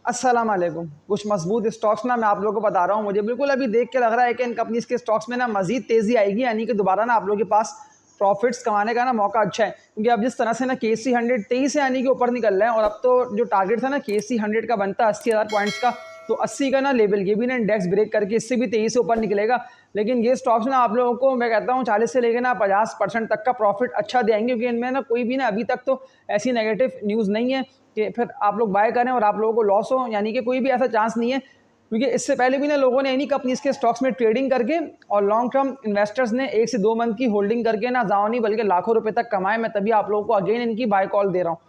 अस्सलाम वालेकुम। कुछ मजबूत स्टॉक्स ना मैं आप लोगों को बता रहा हूँ। मुझे बिल्कुल अभी देख के लग रहा है कि इन कंपनीज के स्टॉक्स में ना मजीद तेज़ी आएगी, यानी कि दोबारा ना आप लोगों के पास प्रॉफिट्स कमाने का ना मौका अच्छा है। क्योंकि अब जिस तरह से ना KC 100 तेईस से यानी कि ऊपर निकल रहा है, और अब तो जो टारगेट था ना KC 100 का बनता है 80,000 पॉइंट्स का, तो 80 का ना लेवल ये भी ना इंडेक्स ब्रेक करके इससे भी 23 से ऊपर निकलेगा। लेकिन ये स्टॉक्स ना आप लोगों को मैं कहता हूँ 40 से लेकर ना 50% तक का प्रॉफिट अच्छा देंगे, क्योंकि इनमें ना कोई भी ना अभी तक तो ऐसी नेगेटिव न्यूज़ नहीं है कि फिर आप लोग बाय करें और आप लोगों को लॉस हो, यानी कि कोई भी ऐसा चांस नहीं है। क्योंकि इससे पहले भी ना लोगों ने इन्हीं कंपनीज के स्टॉक्स में ट्रेडिंग करके और लॉन्ग टर्म इन्वेस्टर्स ने 1 से 2 मंथ की होल्डिंग करके ना जाओ नहीं बल्कि लाखों रुपए तक कमाए। मैं तभी आप लोगों को अगेन इनकी बाय कॉल दे रहा हूँ।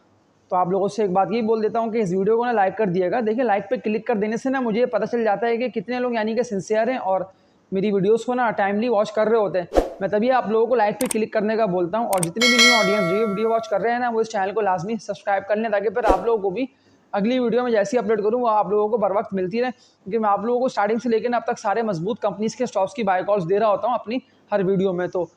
तो आप लोगों से एक बात ये बोल देता हूँ कि इस वीडियो को ना लाइक कर दिएगा। देखिए, लाइक पे क्लिक कर देने से ना मुझे पता चल जाता है कि कितने लोग यानी कि सिंसियर हैं और मेरी वीडियोस को ना टाइमली वॉच कर रहे होते हैं। मैं तभी आप लोगों को लाइक पे क्लिक करने का बोलता हूँ। और जितनी भी न्यू ऑडियंस जो वीडियो वॉच कर रहे हैं ना, वो इस चैनल को लाजमी सब्सक्राइब कर लें, ताकि फिर आप लोगों को भी अगली वीडियो में जैसी अपलोड करूँ वो आप लोगों को बर वक्त मिलती रहे। क्योंकि मैं आप लोगों को स्टार्टिंग से लेकर अब तक सारे मजबूत कंपनीज के स्टॉक्स की बाय कॉल्स दे रहा होता हूँ अपनी हर वीडियो में। तो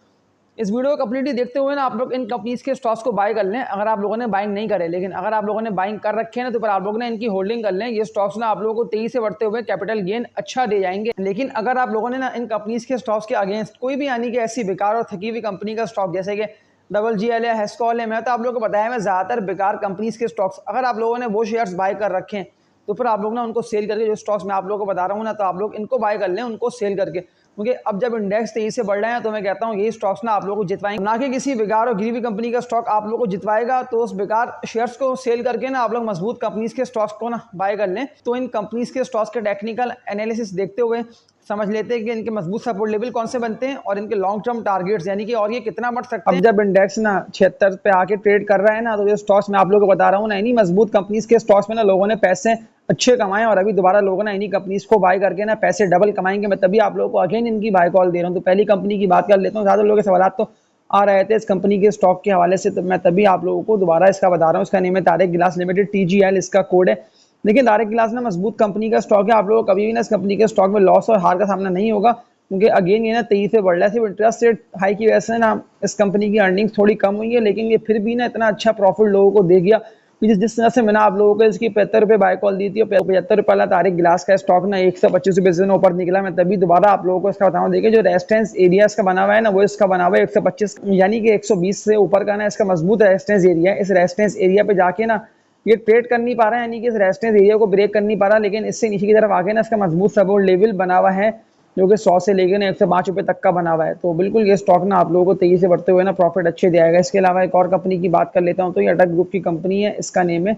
इस वीडियो को कंप्लीटली देखते हुए ना आप लोग इन कंपनीज के स्टॉक्स को बाय कर लें, अगर आप लोगों ने बाइंग नहीं करे। लेकिन अगर आप लोगों ने बाइंग कर रखे हैं ना, तो फिर आप लोग ने इनकी होल्डिंग कर लें। ये स्टॉक्स ना आप लोगों को तेजी से बढ़ते हुए कैपिटल गेन अच्छा दे जाएंगे। लेकिन अगर आप लोगों ने ना इन कंपनीज के स्टॉक्स के अगेंस्ट कोई भी यानी कि ऐसी बेकार और थकी हुई कंपनी का स्टॉक, जैसे कि WGL है, हेस्कॉल है, मैं तो आप लोगों को बताया मैं ज़्यादातर बेकार कंपनीज के स्टॉक्स, अगर आप लोगों ने वो शेयर्स बाय कर रखे हैं तो फिर आप लोग ना उनको सेल करके, जो स्टॉक्स मैं आप लोगों को बता रहा हूँ ना, तो आप लोग इनको बाय कर लें, उनको सेल करके। क्योंकि अब जब इंडेक्स तेजी से बढ़ रहे हैं तो मैं कहता हूँ यही स्टॉक्स ना आप लोगों को जितवाएंगे, ना कि किसी बेकार और गिरी हुई कंपनी का स्टॉक आप लोगों को जितवाएगा। तो उस बेकार शेयर्स को सेल करके ना आप लोग मजबूत कंपनीज के स्टॉक्स को ना बाय कर लें। तो इन कंपनीज के स्टॉक्स के टेक्निकल एनालिसिस देखते हुए समझ लेते हैं कि इनके मजबूत सपोर्ट लेवल कौन से बनते हैं और इनके लॉन्ग टर्म टारगेट्स, यानी कि और ये कितना बढ़ सकते हैं। अब जब इंडेक्स ना 76 पे आके ट्रेड कर रहा है ना, तो ये स्टॉक्स मैं आप लोगों को बता रहा हूँ ना, इन्हीं मजबूत कंपनीज के स्टॉक्स में ना लोगों ने पैसे अच्छे कमाए, और अभी दोबारा लोगों ने इन्हीं कंपनीज को बाय करके ना पैसे डबल कमाएंगे। मैं तभी आप लोगों को अगेन इनकी बाय कॉल दे रहा हूँ। तो पहली कंपनी की बात कर लेता हूँ। ज़्यादा लोगों के सवाल तो आ रहे थे इस कंपनी के स्टॉक के हवाले से, तो मैं तभी आप लोगों को दोबारा इसका बता रहा हूँ। इसका नेम है तारिक गिलास लिमिटेड, TGL इसका कोड है। देखिए, तारिक गिलास ना मजबूत कंपनी का स्टॉक है। आप लोगों को कभी भी ना इस कंपनी के स्टॉक में लॉस और हार का सामना नहीं होगा, क्योंकि अगेन ये ना तेजी से बढ़ रहा है। सिर्फ इंटरेस्ट रेट हाई की वजह से ना इस कंपनी की अर्निंग्स थोड़ी कम हुई है, लेकिन ये फिर भी ना इतना अच्छा प्रॉफिट लोगों को दे गया। जिस तरह से मैंने आप लोगों को इसकी 75 रुपये बाय कॉल दी थी, और 75 रुपये वाला तारिक गिलास का स्टॉक ना 125 रुपये से ऊपर निकला। मैं तभी दोबारा आप लोगों को इसका बताऊँ। देखिए, जो रेजिस्टेंस एरिया इसका बना हुआ है ना, वो इसका बना हुआ है 125, यानी कि 120 से ऊपर का ना इसका मजबूत रेजिस्टेंस एरिया है। इस रेजिस्टेंस एरिया पे जाके ना ये ट्रेड कर नहीं पा रहा है, यानी कि इस रेजिस्टेंस एरिया को ब्रेक कर नहीं पा रहा। लेकिन इससे नीचे की तरफ आके ना इसका मजबूत सपोर्ट लेवल बना हुआ है, जो कि 100 से लेकर ना 105 रुपये तक का बना हुआ है। तो बिल्कुल ये स्टॉक ना आप लोगों को तेजी से बढ़ते हुए ना प्रॉफिट अच्छे दिलाएगा। इसके अलावा एक और कंपनी की बात कर लेता हूँ, तो ये अटक ग्रुप की कंपनी है। इसका नेम है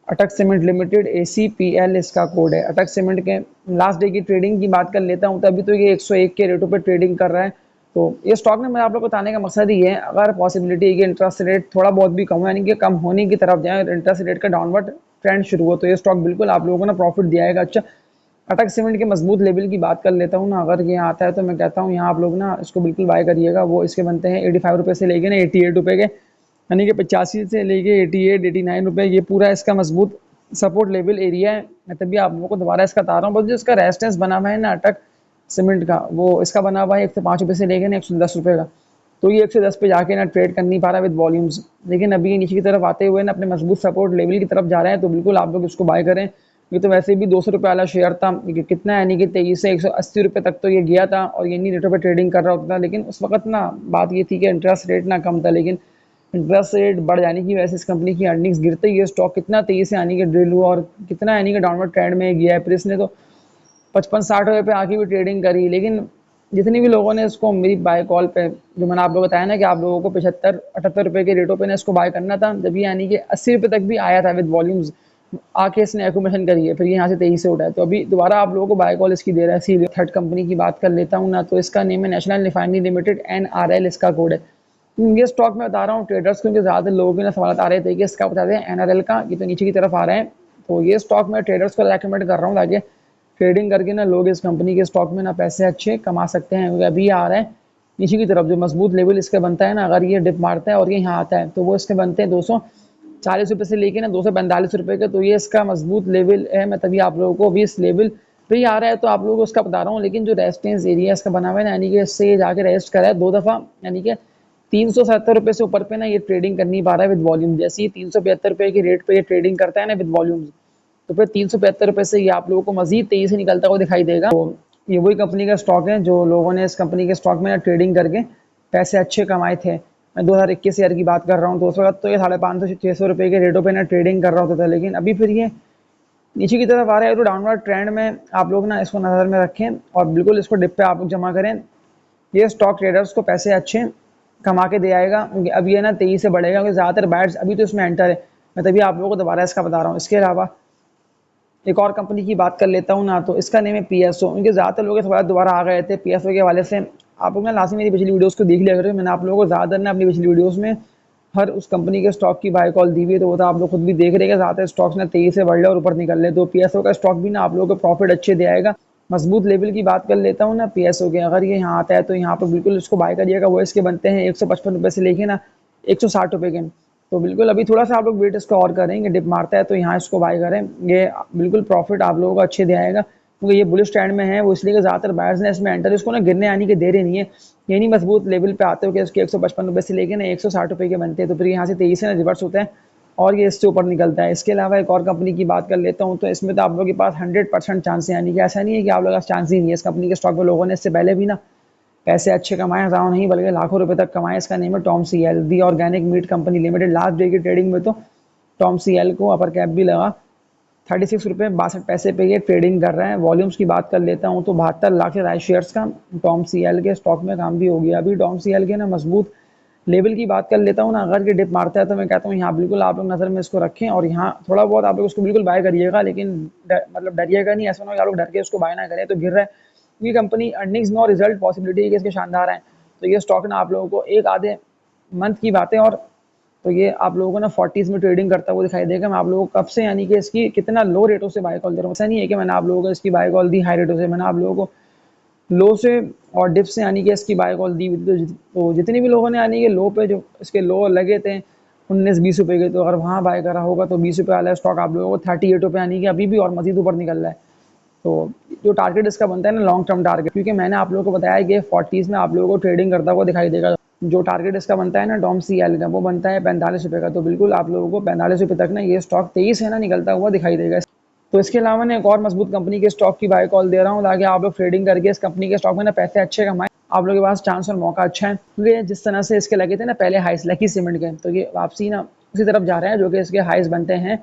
अटक सीमेंट लिमिटेड, ACPL इसका कोड है। अटक सीमेंट के लास्ट डे की ट्रेडिंग की बात कर लेता हूँ, तो अभी तो ये 101 के रेटों पे ट्रेडिंग कर रहा है। तो ये स्टॉक में मैं आप लोग को बताने का मकसद ही है, अगर पॉसिबिलिटी है कि इंटरेस्ट रेट थोड़ा बहुत भी कम हो, यानी कि कम होने की तरफ जाए, इंटरेस्ट रेट का डाउनवर्ड ट्रेंड शुरू हो, तो ये स्टॉक बिल्कुल आप लोगों को ना प्रॉफिट दिलाएगा अच्छा। अटक सीमेंट के मजबूत लेवल की बात कर लेता हूँ ना, अगर ये आता है तो मैं कहता हूँ यहाँ आप लोग ना इसको बिल्कुल बाय करिएगा। वो इसके बनते हैं 85 रुपये से लेके ना 88 रुपये के, यानी कि 85 से लेके 88 89 रुपये। ये पूरा इसका मजबूत सपोर्ट लेवल एरिया है। मैं तभी आप लोगों को दोबारा इसका बता रहा हूँ। बस जो इसका रेजिस्टेंस बना हुआ है ना अटक सीमेंट का, वो इसका बना हुआ है 105 रुपये से लेके ना 110 रुपये का। तो ये 110 पे जाके ना ट्रेड कर नहीं पा रहा विद वॉल्यूम्स, लेकिन अभी ये नीचे की तरफ आते हुए ना अपने मजबूत सपोर्ट लेवल की तरफ जा रहे हैं। तो बिल्कुल आप लोग इसको बाय करें। ये तो वैसे भी 200 रुपये वाला शेयर था, कितना यानी कि 23 से 180 रुपये तक तो ये गया था, और ये इन्हीं रेटों पर ट्रेडिंग कर रहा होता था। लेकिन उस वक्त ना बात ये थी कि इंटरेस्ट रेट ना कम था, लेकिन इंटरेस्ट रेट बढ़ जाने की वजह से इस कंपनी की अर्निंग्स गिरते ही ये स्टॉक कितना तेजी से यानी कि ड्रिल हुआ, और कितना यानी कि डाउनवर्ड ट्रेंड में गया है। फिर इसने तो 55-60 रुपये पे आके भी ट्रेडिंग करी। लेकिन जितनी भी लोगों ने इसको मेरी बाय कॉल पे, जो मैंने आप लोगों को बताया ना कि आप लोगों को 75-78 रुपये के रेटों पे ना इसको बाय करना था, जब ये यानी कि 80 रुपये तक भी आया था विद वॉल्यूम्स, आके इसने एक्यूमुलेशन करी है, फिर ये यहाँ से तेजी से उठा है। तो अभी दोबारा आप लोगों को बाय कॉल इसकी दे रहा है। इसी थर्ड कंपनी की बात कर लेता हूँ ना, तो इसका नेम है नेशनल रिफाइनरी लिमिटेड, NRL इसका कोड है। ये स्टॉक में बता रहा हूँ ट्रेडर्स, क्योंकि ज़्यादा लोगों के ना सवाल आ रहे थे कि इसका बता दें NRL का, ये तो नीचे की तरफ आ रहे हैं। तो ये स्टॉक मैं ट्रेडर्स को रेकमेंड कर रहा हूँ, ताकि ट्रेडिंग करके ना लोग इस कंपनी के स्टॉक में ना पैसे अच्छे कमा सकते हैं। क्योंकि अभी आ रहे हैं नीचे की तरफ, जो मजबूत लेवल इसका बनता है ना, अगर ये डिप मारता है और ये यहाँ आता है, तो वो इसके बनते हैं 240 रुपये से लेके ना 245 रुपये के। तो ये इसका मजबूत लेवल है। मैं तभी आप लोगों को भी इस लेवल पे ही आ रहा है तो आप लोगों को उसका बता रहा हूँ। लेकिन जो रेजिस्टेंस एरिया इसका बना हुआ है ना, यानी कि इससे ये जाके रेस्ट करा है 2 दफ़ा, यानी कि 370 रुपये से ऊपर पे ना ये ट्रेडिंग कर नहीं पा रहा है विद वॉल्यूम। जैसे ही 372 रुपये की रेट पे ये ट्रेडिंग करता है ना विद वॉल्यूम्स, तो फिर 375 रुपये से ये आप लोगों को मज़ीद तेज़ी से निकलता हुआ दिखाई देगा। तो ये वही कंपनी का स्टॉक है जो लोगों ने इस कंपनी के स्टॉक में ना ट्रेडिंग करके पैसे अच्छे कमाए थे। मैं 2021 ईयर की बात कर रहा हूँ, तो उस वक़्त तो ये 550 से 600 रुपये के रेटों पे ना ट्रेडिंग कर रहा होता था, लेकिन अभी फिर ये नीचे की तरफ आ रहा है। तो डाउनवर्ड ट्रेंड में आप लोग ना इसको नज़र में रखें और बिल्कुल इसको डिप पे आप लोग जमा करें। ये स्टॉक ट्रेडर्स को पैसे अच्छे कमा के दे आएगा, क्योंकि अब ये ना तेज़ी से बढ़ेगा, क्योंकि ज़्यादातर बायर्स अभी तो इसमें एंटर है। मैं तभी आप लोगों को दोबारा इसका बता रहा हूँ। इसके अलावा एक और कंपनी की बात कर लेता हूँ ना, तो इसका नेम है पीएसओ। उनके ज़्यादातर लोग इस बार दोबारा आ गए थे पीएसओ के हवाले से। आप लोग ना लास्ट में मेरी पिछली वीडियोज़ को देख लिया करें। मैंने आप लोगों को ज़्यादातर ना अपनी पिछली वीडियोज़ में हर उस कंपनी के स्टॉक की बाय कॉल दी हुई है, तो वो तो आप लोग खुद भी देख रहे हैं। ज़्यादातर स्टॉक्स ना तेज़ी से बढ़ रहे और ऊपर निकल रहे। तो पीएसओ का स्टॉक भी ना आप लोगों को प्रॉफिट अच्छे दे आएगा। मजबूत लेवल की बात कर लेता हूँ ना पीएसओ के, अगर ये यहाँ आता है तो यहाँ पर बिल्कुल इसको बाय करिएगा। वो इसके बनते हैं 155 रुपये से लेके ना 160 रुपये के। तो बिल्कुल अभी थोड़ा सा आप लोग वेट इसका और करेंगे, डिप मारता है तो यहाँ इसको बाय करें। ये बिल्कुल प्रॉफिट आप लोगों को अच्छे दे आएगा, क्योंकि ये बुलिश ट्रेंड में है। वो इसलिए कि ज़्यादातर बायर्स ने इसमें एंटर इसको ना गिरने आने के दे रहे नहीं है। ये नहीं मजबूत लेवल पे आते हो कि इसके 155 रुपये से लेके ना 160 रुपये के बनते हैं, तो फिर यहाँ से तेज़ी से ना रिवर्स होता है और ये इससे ऊपर निकलता है। इसके अलावा एक और कंपनी की बात कर लेता हूँ, तो इसमें तो आप लोगों के पास 100% चांस है, यानी कि ऐसा नहीं है कि आप लोगों के पास चांस ही नहीं है। इस कंपनी के स्टॉक में लोगों ने इससे पहले भी ना पैसे अच्छे कमाए, हज़ारों नहीं बल्कि लाखों रुपए तक कमाए। इसका नेम है TOM C L, the organic meat company limited. Last day की ट्रेडिंग में तो टॉम सी एल को अपर कैप भी लगा 36 रुपये 62 पैसे पे ये ट्रेडिंग कर रहे हैं। वॉल्यूम्स की बात कर लेता हूँ तो 72 लाख से ज़्यादा शेयर्स का टॉम सी एल के स्टॉक में काम भी हो गया। अभी टॉम सी एल के ना मजबूत लेवल की बात कर लेता हूँ ना, अगर ये डिप मारता है तो मैं कहता हूँ यहाँ बिल्कुल आप लोग नज़र में इसको रखें और यहाँ थोड़ा बहुत आप लोग उसको बिल्कुल बाय करिएगा, लेकिन मतलब डरिएगा नहीं। ऐसा ना हो आप लोग डर के उसको बाय ना करें तो गिर रहा है। ये कंपनी अर्निंग्स में और रिजल्ट पॉसिबिलिटी है कि इसके शानदार हैं, तो ये स्टॉक ना आप लोगों को एक आधे मंथ की बातें और तो ये आप लोगों को ना 40s में ट्रेडिंग करता हुआ दिखाई देगा। मैं आप लोगों को कब से यानी कि इसकी कितना लो रेटों से बाय कॉल दे रहा हूँ। ऐसा नहीं है कि मैंने आप लोगों को इसकी बाय कॉल दी हाई रेटों से, मैंने आप लोगों को लो से और डिप से यानी कि इसकी बाय कॉल दी। तो जितने भी लोगों ने यानी कि लो पे जो इसके लो लगे थे 19-20 रुपये के, तो अगर वहाँ बाय करा होगा तो 20 रुपये वाला स्टॉक आप लोगों को 38 रुपये यानी कि अभी भी और मजीद ऊपर निकल रहा है। तो जो टारगेट इसका बनता है ना लॉन्ग टर्म टारगेट, क्योंकि मैंने आप लोगों को बताया कि 40s में आप लोगों को ट्रेडिंग करता हुआ दिखाई देगा। जो टारगेट इसका बनता है ना टॉम सी एल का, वो बनता है 45 रुपये का। तो बिल्कुल आप लोगों को 45 रुपये तक ना ये स्टॉक 23 है ना निकलता हुआ दिखाई देगा। तो इसके अलावा मैं एक और मजबूत कंपनी के स्टॉक की बाय कॉल दे रहा हूँ, ताकि आप लोग ट्रेडिंग करके इस कंपनी के स्टॉक में ना पैसे अच्छे कमाएं। आप लोगों के पास चांस और मौका अच्छा है, क्योंकि जिस तरह से इसके लगे थे ना पहले हाइस लकी सीमेंट के, तो ये वापसी ना उसी तरफ जा रहे हैं, जो कि इसके हाइस बनते हैं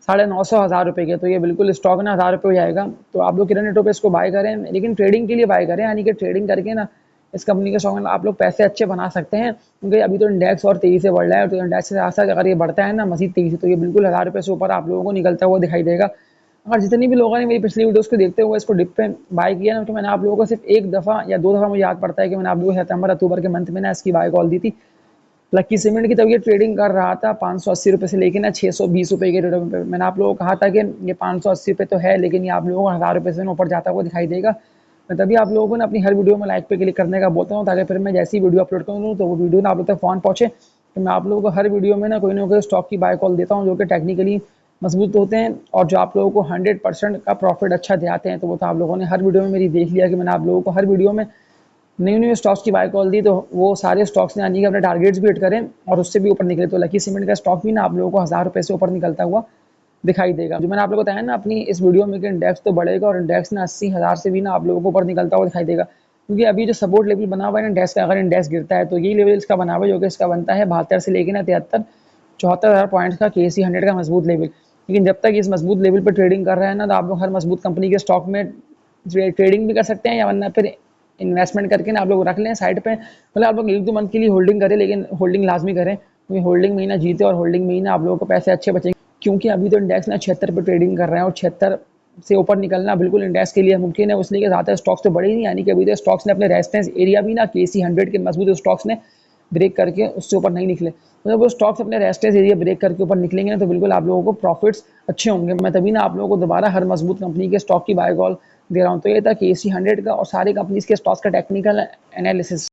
950 रुपये के। तो ये बिल्कुल स्टॉक ना 1000 रुपये हो जाएगा। तो आप लोग किरण रेटों पे इसको बाय करें, लेकिन ट्रेडिंग के लिए बाय करें, यानी कि ट्रेडिंग करके ना इस कंपनी के स्टॉक में आप लोग पैसे अच्छे बना सकते हैं, क्योंकि अभी तो इंडेक्स और तेज़ी से बढ़ रहा है। तो इंडेक्स से साथ अगर ये बढ़ता है ना मजीद तेज़ी से, तो ये बिल्कुल 1000 रुपये से ऊपर आप लोगों को निकलता हुआ दिखाई देगा। अगर जितनी भी लोगों ने मेरी पिछली वीडियोस को देखते हुए इसको डिप पे बाय किया ना, तो मैंने आप लोगों को सिर्फ एक दफ़ा या दो दफ़ा मुझे याद पड़ता है कि मैंने आप लोगों को सितंबर अक्टूबर के मंथ में ना इसकी बाय कॉल दी थी लक्की सीमेंट की। तब ये ट्रेडिंग कर रहा था 580 रुपये से लेकर ना 620 रुपये के रेटों पे। मैंने आप लोगों को कहा था कि ये 580 रुपये तो है, लेकिन ये आप लोगों को 1000 रुपये से ऊपर जाता हुआ दिखाई देगा। मैं तभी आप लोगों को ना अपनी हर वीडियो में लाइक पे क्लिक करने का बोलता हूँ, ताकि फिर मैं जैसी वीडियो अपलोड करूँ तो वो वीडियो ना आप लोग तक फ़ोन पहुँचे। तो मैं आप लोगों को हर वीडियो में ना कोई स्टॉक की बाय कॉल देता हूँ, जो कि टेक्निकली मजबूत होते हैं और जो आप लोगों को 100% का प्रॉफिट अच्छा दिलाते हैं। तो वो तो आप लोगों ने हर वीडियो में मेरी देख लिया कि मैंने आप लोगों को हर वीडियो में न्यू स्टॉक्स की बाय कॉल दी। तो वो सारे स्टॉक्स ने यानी कि अपने टारगेट्स भी हिट करें और उससे भी ऊपर निकले। तो लकी सीमेंट का स्टॉक भी ना आप लोगों को 1000 रुपये से ऊपर निकलता हुआ दिखाई देगा। जो मैंने आप लोगों को बताया ना अपनी इस वीडियो में कि इंडेक्स तो बढ़ेगा और इंडेक्स ना 80,000 से भी ना आप लोगों को ऊपर निकलता हुआ दिखाई देगा, क्योंकि अभी जो सपोर्ट लेवल बना हुआ है इंडेक्स का, अगर इंडेक्स गिरता है तो यही लेवल इसका बना हुआ है, जो कि इसका बनता है 72 से लेकर ना 73 74,000 पॉइंट्स का KC 100 का मजबूत लेवल। लेकिन जब तक इस मजबूत लेवल पर ट्रेडिंग कर रहे हैं ना, तो आप लोग हर मजबूत कंपनी के स्टॉक में ट्रेडिंग भी कर सकते हैं, या वरना फिर इन्वेस्टमेंट करके ना आप लोग रख लें साइड पे। मतलब आप लोग 1-2 मंथ के लिए होल्डिंग करें, लेकिन होल्डिंग लाजमी करें, क्योंकि होल्डिंग में ही ना जीते और होल्डिंग में ही ना आप लोगों को पैसे अच्छे बचेंगे। क्योंकि अभी तो इंडेक्स ना 76 पे ट्रेडिंग कर रहे हैं और 76 से ऊपर निकलना बिल्कुल इंडेक्स के लिए मुमकिन है। इसलिए ज़्यादा स्टॉक्स तो बढ़े ही नहीं, यानी कि अभी तो स्टॉक्स ने अपने रेजिस्टेंस एरिया भी ना KC 100 के मजबूत स्टॉक्स ने ब्रेक करके उससे ऊपर नहीं निकले। मतलब वो स्टॉक्स अपने रेजिस्टेंस एरिया ब्रेक करके ऊपर निकलेंगे ना, तो बिल्कुल आप लोगों को प्रॉफिट्स अच्छे होंगे। मैं तभी ना आप लोगों को दोबारा हर मजबूत कंपनी के स्टॉक की बाय कॉल दे रहा हूँ। तो ये था KC 100 का और सारी कंपनीज के स्टॉक्स का टेक्निकल एनालिसिस।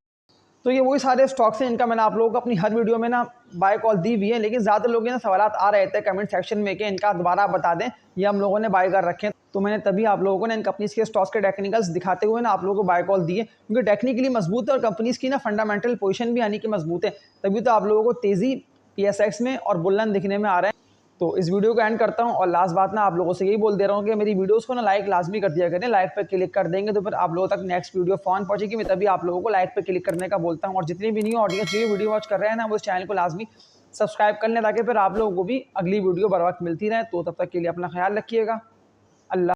तो ये वही सारे स्टॉक्स हैं इनका मैंने आप लोगों को अपनी हर वीडियो में ना बाय कॉल दी हुई है। लेकिन ज़्यादातर लोगों के ना सवालात आ रहे थे कमेंट सेक्शन में कि इनका दोबारा बता दें, ये हम लोगों ने बाय कर रखे हैं। तो मैंने तभी आप लोगों को ना इन कंपनीज के स्टॉक्स के टेक्निकल्स दिखाते हुए ना आप लोगों को बाय कॉल दिए, क्योंकि टेक्निकली मजबूत है और कंपनीज की ना फंडामेंटल पोजीशन भी यानी कि मजबूत है। तभी तो आप लोगों को तेज़ी PSX में और बुल्लन दिखने में आ रहा है। तो इस वीडियो को एंड करता हूँ और लास्ट बात ना आप लोगों से यही बोल दे रहा हूँ कि मेरी वीडियोस को ना लाइक लाजमी कर दिया करें। लाइक पर क्लिक कर देंगे तो फिर आप लोगों तक नेक्स्ट वीडियो फ़ौरन पहुंचेगी। मैं तभी आप लोगों को लाइक पर क्लिक करने का बोलता हूँ। और जितनी भी न्यू ऑडियंस जो वीडियो वॉच कर रहे हैं ना वो इस चैनल को लाजमी सब्सक्राइब कर लें ताकि फिर आप लोगों को भी अगली वीडियो बर वक्त मिलती रहे। तो तब तक के लिए अपना ख्याल रखिएगा।